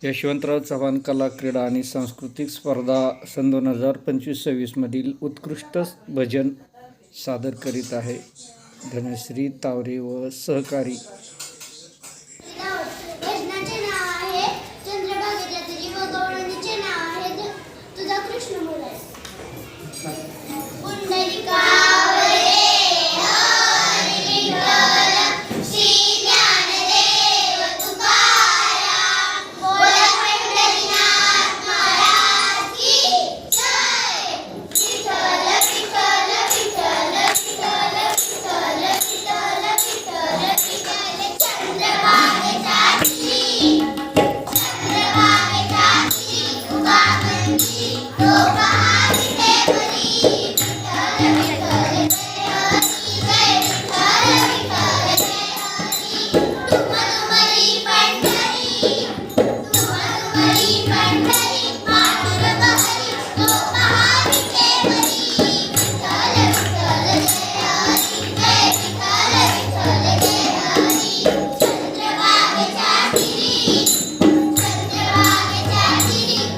यशवंतराव चव्हाण कला क्रीडा आणि सांस्कृतिक स्पर्धा सन 2025-26 मधील उत्कृष्ट भजन सादर करीत आहे. धनश्री तावरे व सहकारी. भजनाचे नाव आहे चंद्रभागेच्या तुझी व गवळणीचे नाव आहे तुझा कृष्ण मुरारी. पुंडलिकावरे हरी विठ्ठल श्री ज्ञानदेव तुकाराम बोला पंढरीनाथ महाराज की जय. विठ्ठल विठ्ठल विठ्ठल विठ्ठल विठ्ठल विठ्ठल विठ्ठल विठ्ठल चंद्रभागेच्या तुझी चंद्रभागेच्या तुझी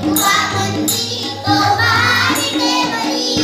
तुका मंदी तो पहावी देवरी.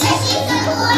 Thank you.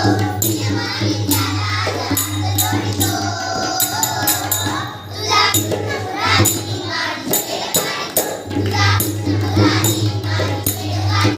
तुझ्या माई